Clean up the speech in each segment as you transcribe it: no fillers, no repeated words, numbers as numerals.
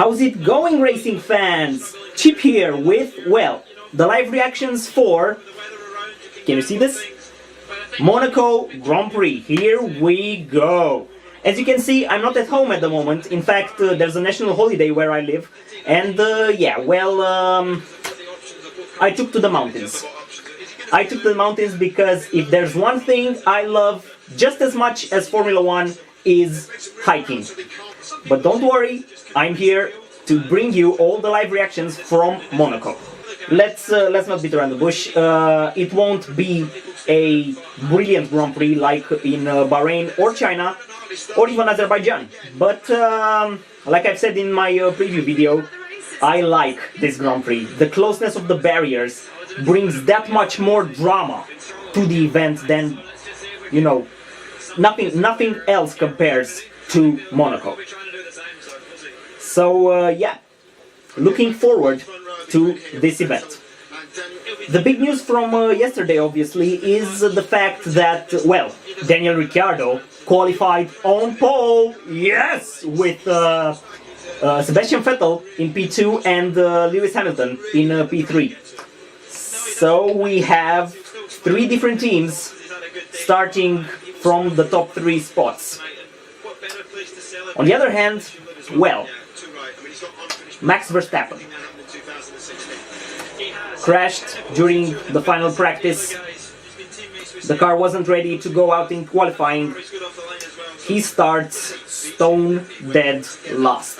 How's it going, racing fans? Chip here with, well, the live reactions for, can you see this? Monaco Grand Prix. Here we go. As you can see, I'm not at home at the moment. In fact, there's a national holiday where I live. And yeah, well, I took to the mountains. I took to the mountains because if there's one thing I love just as much as Formula 1 is hiking. But don't worry, I'm here to bring you all the live reactions from Monaco. Let's not beat around the bush. It won't be a brilliant Grand Prix like in Bahrain or China or even Azerbaijan. But like I've said in my preview video, I like this Grand Prix. The closeness of the barriers brings that much more drama to the event than, you know, nothing else compares to Monaco. So yeah, looking forward to this event. The big news from yesterday, obviously, is the fact that, well, Daniel Ricciardo qualified on pole, yes, with Sebastian Vettel in P2 and Lewis Hamilton in P3. So we have 3 different teams starting from the top 3 spots. On the other hand, well, Max Verstappen crashed during the final practice. The car wasn't ready to go out in qualifying. He starts stone dead last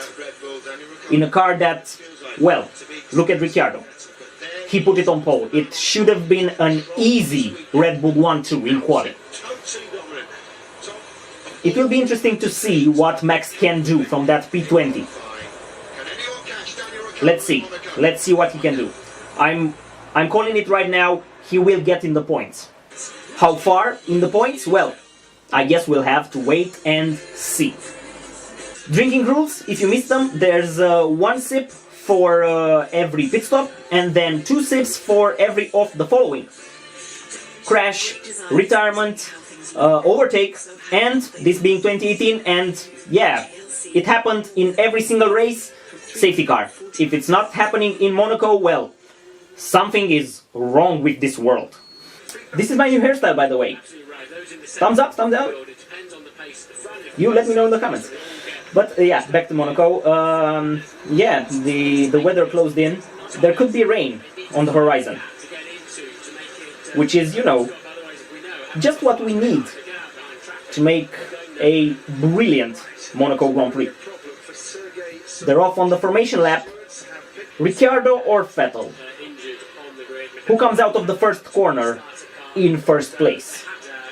in a car that, well, look at Ricciardo. He put it on pole. It should have been an easy Red Bull 1-2 in quali. It will be interesting to see what Max can do from that P20. Let's see what he can do. I'm calling it right now. He will get in the points. How far in the points? Well, I guess we'll have to wait and see. Drinking rules, if you miss them, there's 1 sip for every pit stop and then 2 sips for every of the following: crash, retirement, overtake, and this being 2018, and yeah, it happened in every single race, safety car. If it's not happening in Monaco, well, something is wrong with this world. This is my new hairstyle, by the way. Thumbs up, thumbs down. You let me know in the comments. But yeah, back to Monaco. Yeah, the weather closed in. There could be rain on the horizon, which is, you know, just what we need to make a brilliant Monaco Grand Prix. They're off on the formation lap. Ricciardo or Vettel? Who comes out of the first corner in first place?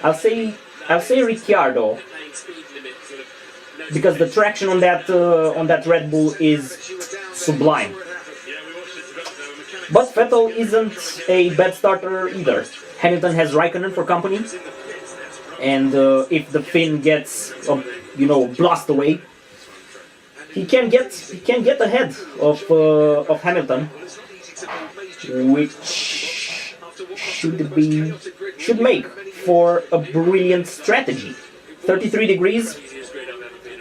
I'll say Ricciardo, because the traction on that Red Bull is sublime. But Vettel isn't a bad starter either. Hamilton has Raikkonen for company, and if the Finn gets you know, blast away, he can get ahead of Hamilton, which should make for a brilliant strategy. 33 degrees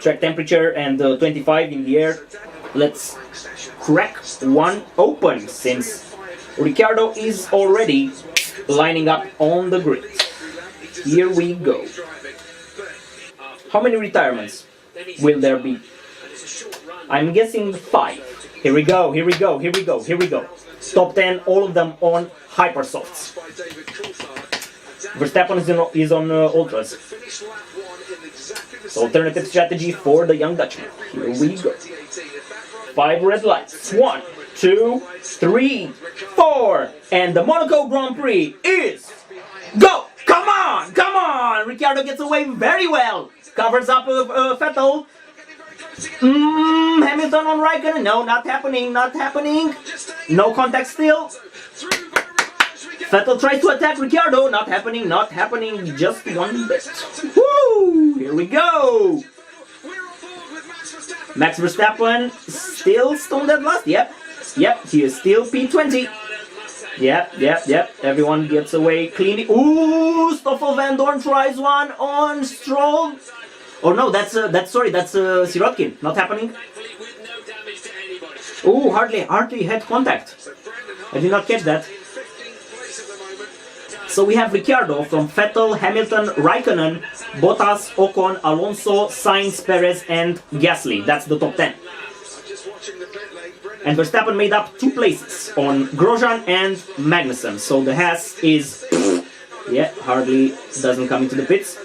track temperature and 25 in the air. Let's crack one open, since Ricciardo is already lining up on the grid. Here we go. How many retirements will there be? I'm guessing 5. Here we go, here we go, here we go, here we go. Top 10, all of them on Hypersofts. Verstappen is on Ultras. So alternative strategy for the young Dutchman. Here we go. 5 red lights. 1, 2, 3, 4. And the Monaco Grand Prix is... Go! Come on! Come on! Ricciardo gets away very well. Covers up Vettel. Hamilton on Raikkonen. No, not happening, not happening. No contact still. Vettel tries to attack Ricciardo. Not happening, not happening. Just one bit. Woo! Here we go. Max Verstappen still stone dead last. Yep, he is still P20. Yep. Everyone gets away cleanly. Ooh, Stoffel Van Dorn tries one on Stroll. Oh no, that's Sirotkin. Not happening. Oh, hardly had contact. I did not catch that. So we have Ricciardo from Vettel, Hamilton, Raikkonen, Bottas, Ocon, Alonso, Sainz, Perez and Gasly. That's the top 10. And Verstappen made up 2 places on Grosjean and Magnussen. So the Haas is, yeah, hardly doesn't come into the pits.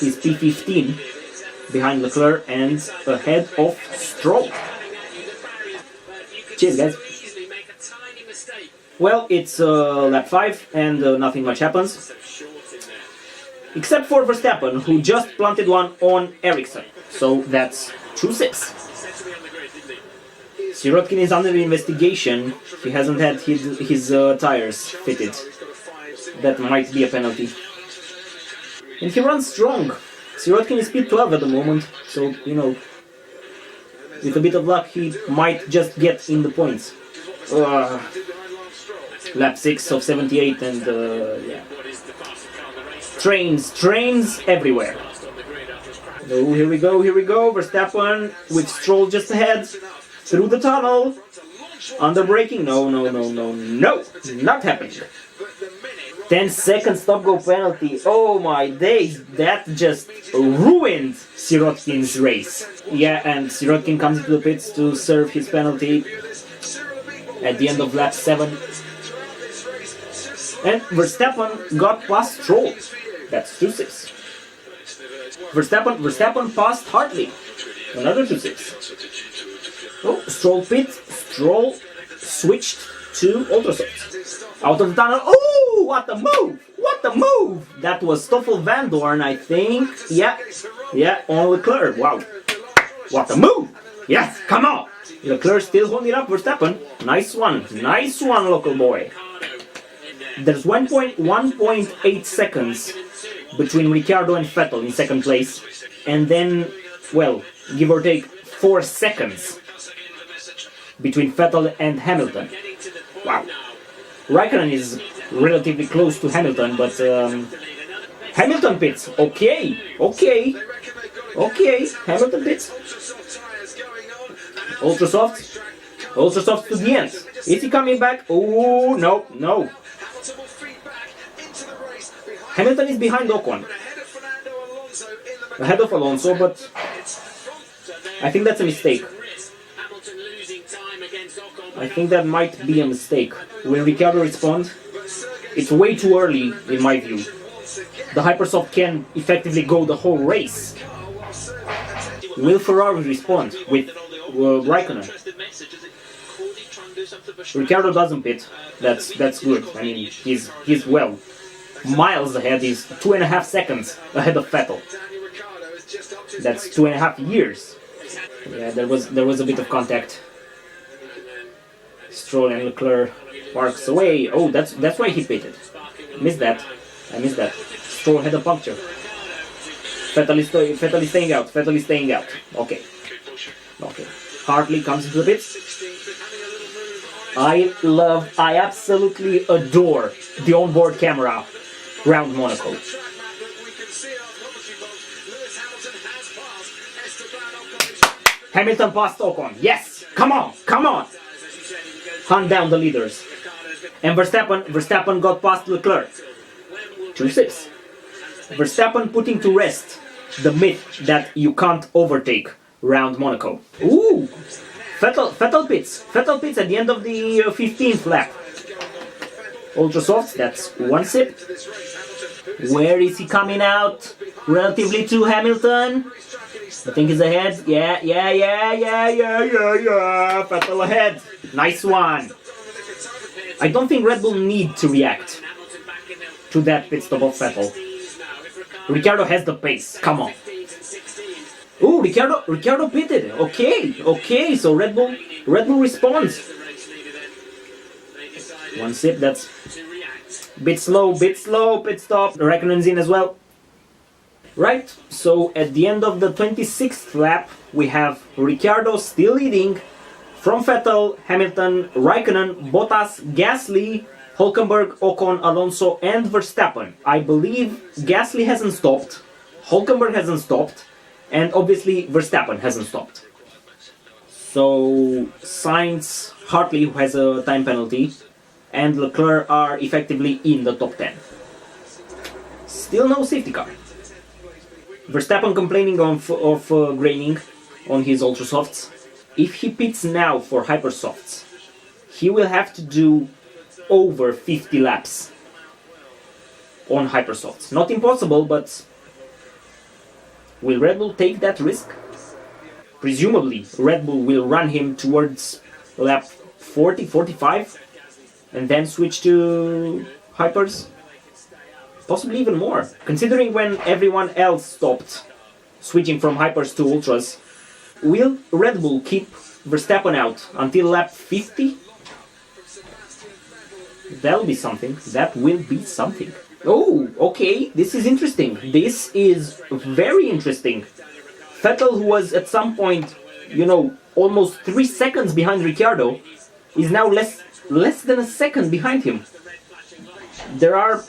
He's P15 behind Leclerc and ahead of Stroll. Cheers, guys. Well, it's lap 5 and nothing much happens. Except for Verstappen, who just planted one on Ericsson. So that's 2-6. Sirotkin is under investigation. He hasn't had his tires fitted. That might be a penalty. And he runs strong. Sirotkin is P12 at the moment, so, you know, with a bit of luck, he might just get in the points. Lap 6 of 78 and, yeah. Trains everywhere. Oh, here we go. Verstappen with Stroll just ahead. Through the tunnel. Under braking. No. Not happening. 10-second stop-go penalty. Oh my days. That just ruined Sirotkin's race. Yeah, and Sirotkin comes into the pits to serve his penalty at the end of lap 7. And Verstappen got past Stroll. That's 2-6. Verstappen passed Hartley. Another 2-6. Oh, Stroll pit. Stroll switched to ultrasoft. Out of the tunnel. Oh, what a move! What a move! That was Stoffel Van Dorn, I think. Yeah, on Leclerc. Wow. What a move! Yes, come on! Leclerc still holding up Verstappen. Nice one, local boy. There's 1.8 seconds between Ricciardo and Vettel in second place, and then, well, give or take 4 seconds between Vettel and Hamilton. Wow. Raikkonen is relatively close to Hamilton, but Hamilton pits. Okay. Hamilton pits. Ultrasoft to the end. Is he coming back? Oh, no. Hamilton is behind Ocon. Ahead of Alonso, but I think that's a mistake. I think that might be a mistake. Will Ricciardo respond? It's way too early, in my view. The Hypersoft can effectively go the whole race. Will Ferrari respond with Raikkonen? Ricciardo doesn't pit. That's good. I mean, he's well miles ahead. He's 2.5 seconds ahead of Vettel. That's 2.5 years. Yeah, there was a bit of contact. Stroll and Leclerc parks away. Oh, that's why he pitted. I missed that. Stroll had a puncture. Vettel is staying out. Okay. Hartley comes into the pits. I absolutely adore the onboard camera around Monaco. Hamilton passed Ocon. Yes! Come on! Hunt down the leaders. And Verstappen got past Leclerc. 2-6. Verstappen putting to rest the myth that you can't overtake around Monaco. Ooh! Vettel pits at the end of the 15th lap. Ultrasoft, that's 1 sip. Where is he coming out? Relatively to Hamilton. I think he's ahead. Yeah. Vettel ahead. Nice one. I don't think Red Bull need to react to that pit stop of Vettel. Ricciardo has the pace. Come on. Ooh, Ricciardo pitted. Okay. So Red Bull responds. 1 sip. That's bit slow. Pit stop. Raikkonen's in as well. Right. So at the end of the 26th lap, we have Ricciardo still leading from Vettel, Hamilton, Raikkonen, Bottas, Gasly, Hülkenberg, Ocon, Alonso, and Verstappen. I believe Gasly hasn't stopped, Hülkenberg hasn't stopped, and obviously Verstappen hasn't stopped. So Sainz, Hartley, who has a time penalty, and Leclerc are effectively in the top 10. Still no safety car. Verstappen complaining of graining on his ultra softs. If he pits now for hyper softs, he will have to do over 50 laps on hyper softs. Not impossible, but will Red Bull take that risk? Presumably, Red Bull will run him towards lap 40, 45, and then switch to hypers. Possibly even more, considering when everyone else stopped switching from hypers to ultras. Will Red Bull keep Verstappen out until lap 50? That'll be something. That will be something. Oh, okay, this is interesting. This is very interesting. Vettel, who was at some point, almost 3 seconds behind Ricciardo, is now less than a second behind him. There are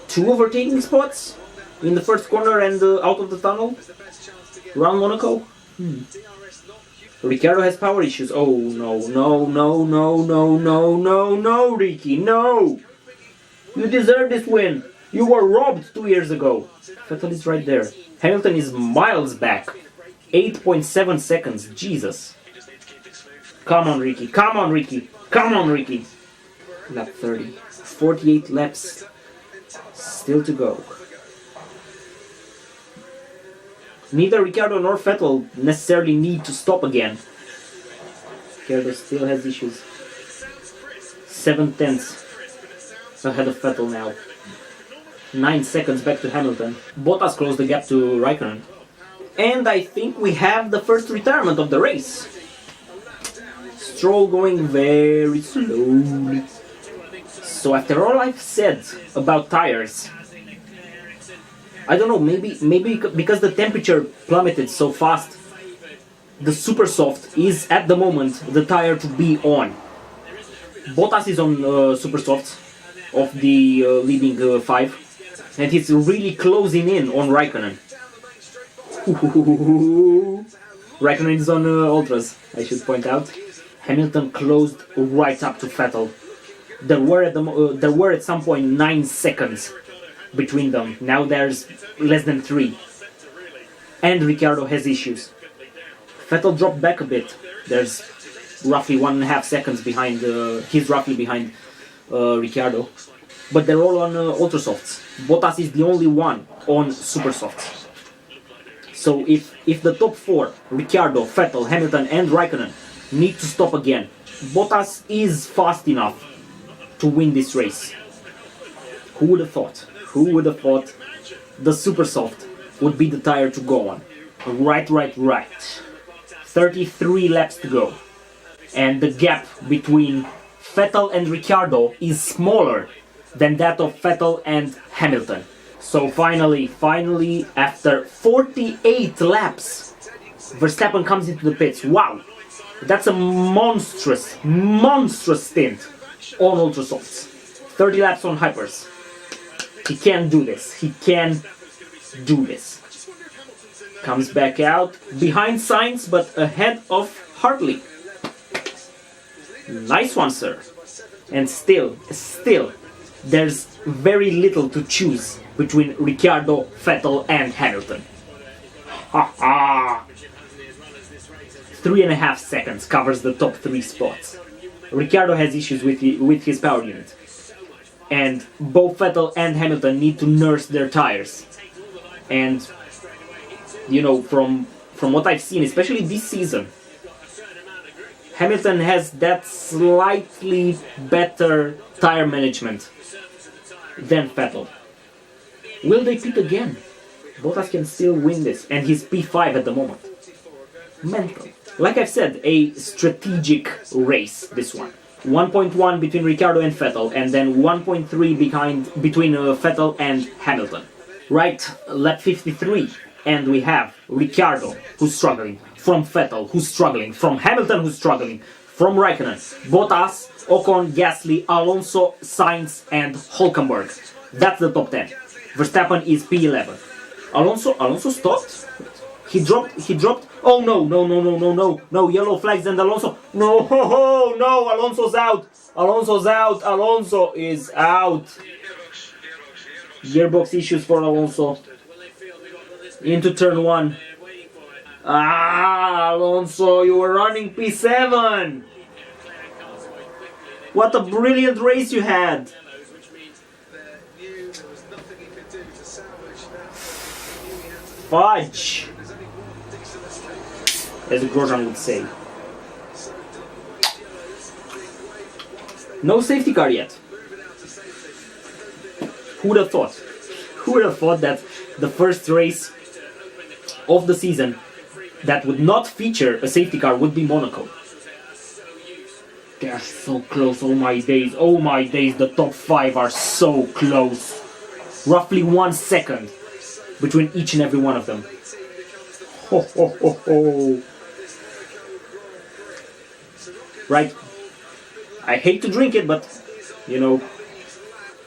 2 overtaking spots in the first corner and out of the tunnel around Monaco. Ricciardo has power issues. Oh no, Ricky, no! You deserve this win. You were robbed 2 years ago. Vettel is right there. Hamilton is miles back. 8.7 seconds. Jesus. Come on, Ricky. Come on, Ricky. Come on, Ricky. Lap 30. 48 laps still to go. Neither Ricciardo nor Vettel necessarily need to stop again. Ricciardo still has issues. 7/10 ahead of Vettel now. 9 seconds back to Hamilton. Bottas closed the gap to Raikkonen. And I think we have the first retirement of the race. Stroll going very slowly. So after all I've said about tires, I don't know, maybe because the temperature plummeted so fast, the super soft is at the moment the tire to be on. Bottas is on super soft of the leading 5, and he's really closing in on Raikkonen. Raikkonen is on ultras, I should point out. Hamilton closed right up to Vettel. There were at some point 9 seconds between them. Now there's less than 3. And Ricciardo has issues. Vettel dropped back a bit. There's roughly 1.5 seconds behind. He's roughly behind Ricciardo. But they're all on ultra softs. Bottas is the only one on super softs. So if the top 4, Ricciardo, Vettel, Hamilton and Raikkonen, need to stop again, Bottas is fast enough to win this race. Who would have thought? Who would have thought the super soft would be the tire to go on? Right. 33 laps to go. And the gap between Vettel and Ricciardo is smaller than that of Vettel and Hamilton. So finally, after 48 laps, Verstappen comes into the pits. Wow! That's a monstrous stint on ultra softs. 30 laps on hypers. He can do this. He can do this. Comes back out behind Sainz, but ahead of Hartley. Nice one, sir. And still, there's very little to choose between Ricciardo, Vettel and Hamilton. 3.5 seconds covers the top 3 spots. Ricciardo has issues with his power unit. And both Vettel and Hamilton need to nurse their tires. And, from what I've seen, especially this season, Hamilton has that slightly better tire management than Vettel. Will they pit again? Bottas can still win this, and he's P5 at the moment. Mental. Like I've said, a strategic race, this one. 1.1 between Ricciardo and Vettel, and then 1.3 between Vettel and Hamilton. Right, lap 53, and we have Ricciardo, who's struggling, from Vettel, who's struggling, from Hamilton, who's struggling, from Raikkonen, Bottas, Ocon, Gasly, Alonso, Sainz, and Hülkenberg. That's the top 10. Verstappen is P11. Alonso stopped. He dropped Oh no, no, no, no, no, no, no, yellow flags and Alonso. No, no, Alonso's out. Alonso's out. Alonso is out. Gearbox issues for Alonso. Into turn 1. Ah, Alonso, you were running P7. What a brilliant race you had. Fudge, as Grosjean would say. No safety car yet. Who would have thought? Who would have thought that the first race of the season that would not feature a safety car would be Monaco? They're so close, oh my days, the top 5 are so close. Roughly 1 second between each and every one of them. Ho, ho, ho, ho. Right, I hate to drink it, but, you know,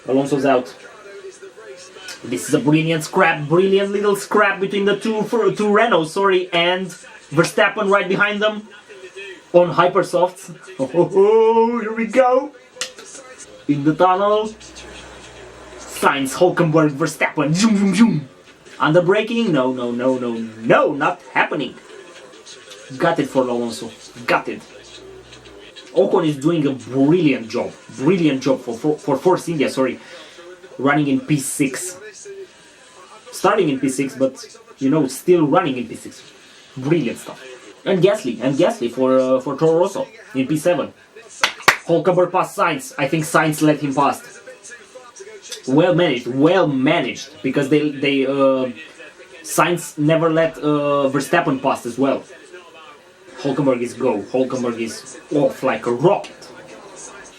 Alonso's out. This is a brilliant little scrap between the two Renaults, and Verstappen right behind them on hypersofts. Oh, here we go. In the tunnel. Sainz, Hulkenberg, Verstappen. Zoom, zoom, zoom. Under braking? No, no, no, no, no, not happening. Got it for Alonso. Got it. Ocon is doing a brilliant job for Force India, running in P6. Starting in P6, but, you know, still running in P6. Brilliant stuff. And Gasly for Toro Rosso in P7. Hulkenberg passed Sainz. I think Sainz let him pass. Well managed, because Sainz never let Verstappen pass as well. Hulkenberg is go. Hulkenberg is off like a rocket.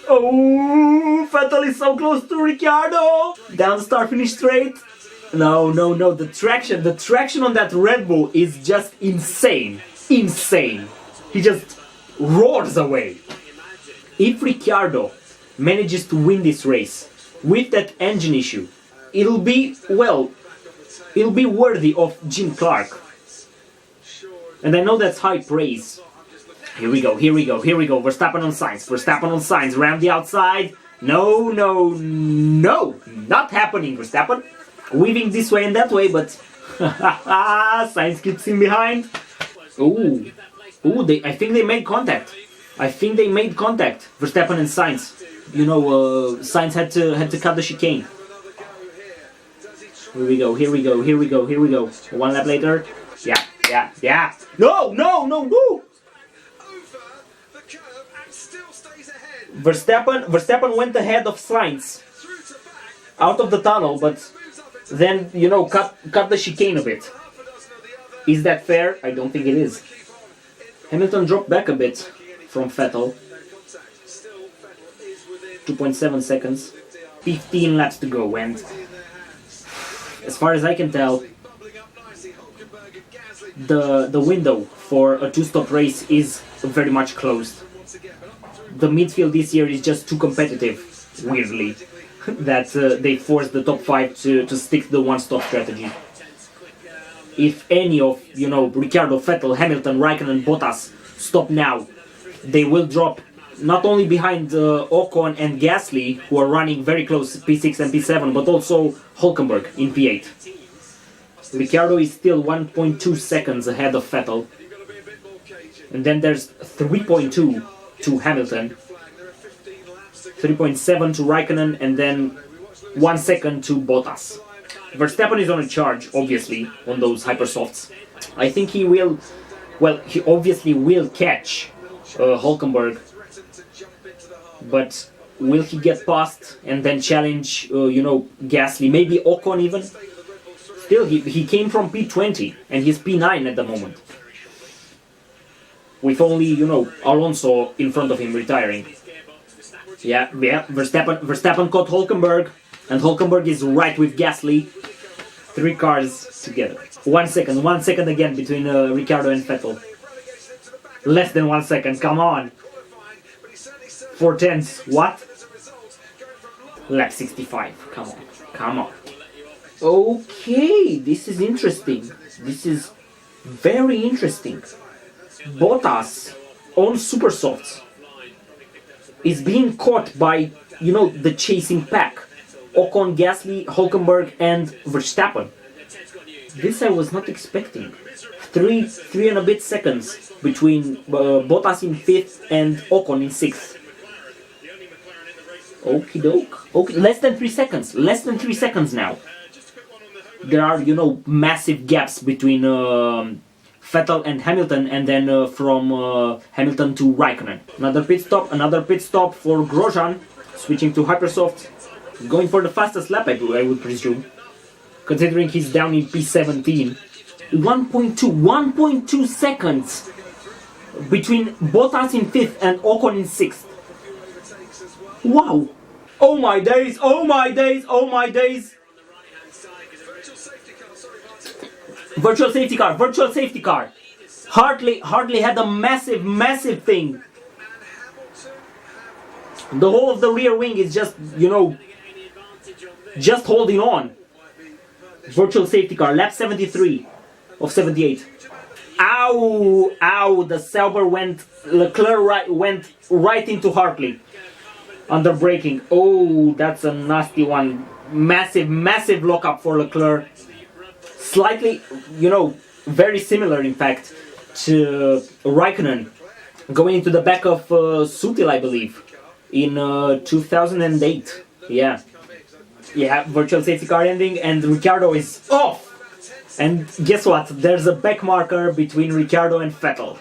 Oh, Vettel is so close to Ricciardo. Down the start-finish straight. No, no, no. The traction on that Red Bull is just insane. Insane. He just roars away. If Ricciardo manages to win this race with that engine issue, it'll be worthy of Jim Clark. And I know that's high praise. Here we go. Verstappen on Sainz, round the outside. No, no, no, not happening, Verstappen. Weaving this way and that way, but Sainz keeps him behind. Ooh, I think they made contact. Verstappen and Sainz. You know, Sainz had to cut the chicane. Here we go. 1 lap later. Yeah. No. Verstappen went ahead of Sainz out of the tunnel, but then, you know, cut the chicane a bit. Is that fair? I don't think it is. Hamilton dropped back a bit from Vettel. 2.7 seconds. 15 laps to go, and as far as I can tell, the window for a two-stop race is very much closed. The midfield this year is just too competitive, weirdly, that they forced the top 5 to stick to the one-stop strategy. If any of, you know, Ricciardo, Vettel, Hamilton, Raikkonen, Bottas stop now, they will drop not only behind Ocon and Gasly, who are running very close P6 and P7, but also Hulkenberg in P8. Ricciardo is still 1.2 seconds ahead of Vettel. And then there's 3.2 to Hamilton, 3.7 to Raikkonen, and then 1 second to Bottas. Verstappen is on a charge, obviously, on those hypersofts. I think he will, well, he obviously will catch Hulkenberg, but will he get past and then challenge, you know, Gasly, maybe Ocon even? Still, he came from P20 and he's P9 at the moment, with only, you know, Alonso in front of him retiring. Yeah, Verstappen caught Hulkenberg, and Hulkenberg is right with Gasly. 3 cars together. 1 second again between Ricciardo and Vettel. Less than 1 second, come on. 4 tenths, what? Lap 65, come on. Okay, this is interesting. This is Very interesting. Bottas on super softs is being caught by, the chasing pack. Ocon, Gasly, Hülkenberg and Verstappen. This I was not expecting. Three and a bit seconds between Bottas in 5th and Ocon in 6th. Okie doke. Okay, less than 3 seconds. Less than 3 seconds now. There are, massive gaps between Vettel and Hamilton, and then from Hamilton to Raikkonen. Another pit stop for Grosjean, switching to Hypersoft, going for the fastest lap, I would presume, considering he's down in P17. 1.2 seconds between Bottas in 5th and Ocon in 6th. Wow! Oh my days, oh my days, oh my days! Virtual safety car. Hartley had a massive thing. The whole of the rear wing is just, just holding on. Virtual safety car, lap 73 of 78. Ow, the Sauber Leclerc went right into Hartley. Under braking. Oh, that's a nasty one. Massive lockup for Leclerc. Slightly, very similar in fact to Raikkonen going into the back of Sutil, I believe, in 2008. Yeah, virtual safety car ending, and Ricciardo is off. And guess what? There's a back marker between Ricciardo and Vettel.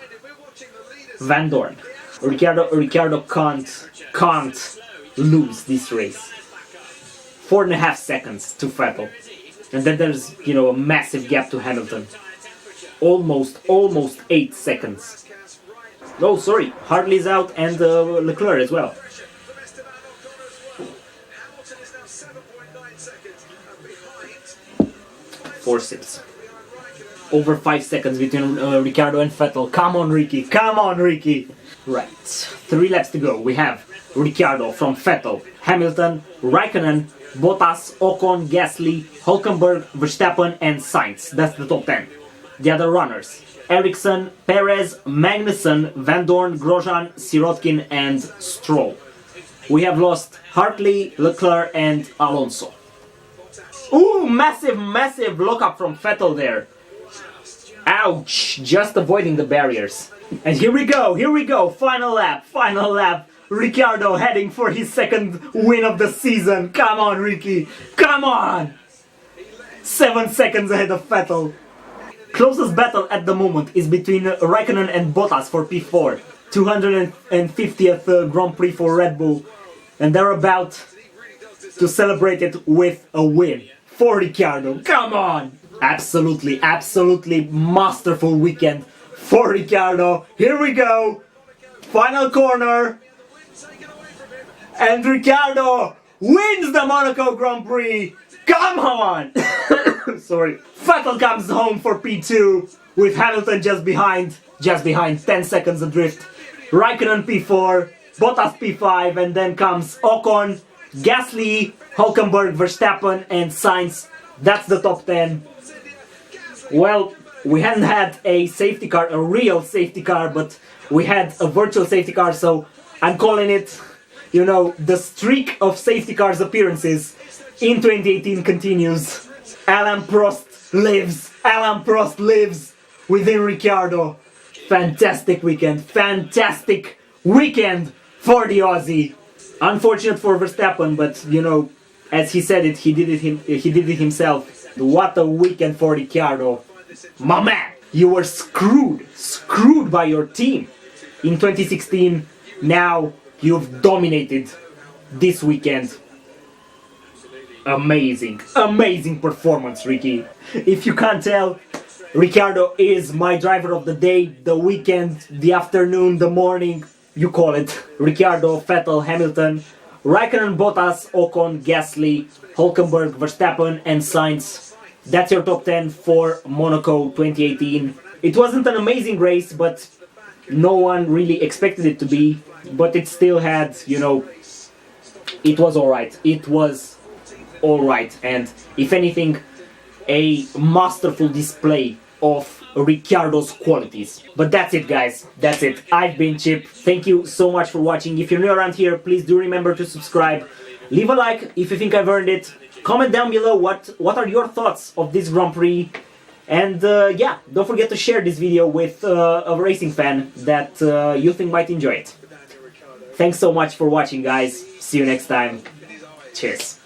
Van Dorn. Ricciardo can't lose this race. 4.5 seconds to Vettel. And then there's, a massive gap to Hamilton. Almost 8 seconds. Oh, sorry, Hartley's out and Leclerc as well. Forceps. Over 5 seconds between Ricciardo and Vettel. Come on, Ricky. Right, 3 laps to go. We have Ricciardo from Vettel, Hamilton, Raikkonen, Bottas, Ocon, Gasly, Hülkenberg, Verstappen and Sainz. That's the top 10. The other runners: Ericsson, Perez, Magnussen, Van Dorn, Grosjean, Sirotkin and Stroll. We have lost Hartley, Leclerc and Alonso. Ooh, massive lockup from Vettel there. Ouch, just avoiding the barriers. And here we go, final lap. Ricciardo heading for his second win of the season. Come on, Ricky, come on! 7 seconds ahead of Vettel. Closest battle at the moment is between Raikkonen and Bottas for P4. 250th Grand Prix for Red Bull. And they're about to celebrate it with a win for Ricciardo. Come on! Absolutely masterful weekend for Ricciardo. Here we go. Final corner. And Ricciardo wins the Monaco Grand Prix. Come on! Sorry. Vettel comes home for P2 with Hamilton just behind 10 seconds adrift. Raikkonen P4, Bottas P5, and then comes Ocon, Gasly, Hülkenberg, Verstappen and Sainz. That's the top 10. Well, we hadn't had a safety car, a real safety car, but we had a virtual safety car, so I'm calling it, the streak of safety cars appearances in 2018 continues. Alain Prost lives within Ricciardo. Fantastic weekend for the Aussie. Unfortunate for Verstappen, but as he said it, he did it himself. What a weekend for Ricciardo. My man, you were screwed by your team in 2016. Now you've dominated this weekend. Amazing performance, Ricky. If you can't tell, Ricciardo is my driver of the day, the weekend, the afternoon, the morning, you call it. Ricciardo, Vettel, Hamilton, Raikkonen, Bottas, Ocon, Gasly, Hülkenberg, Verstappen and Sainz. That's your top 10 for Monaco 2018. It wasn't an amazing race, but no one really expected it to be. But it still had, it was alright. And if anything, a masterful display of Ricciardo's qualities. But that's it, guys. That's it. I've been Chip. Thank you so much for watching. If you're new around here, please do remember to subscribe. Leave a like if you think I've earned it. Comment down below what are your thoughts of this Grand Prix. And yeah, don't forget to share this video with a racing fan that you think might enjoy it. Thanks so much for watching, guys. See you next time. Cheers.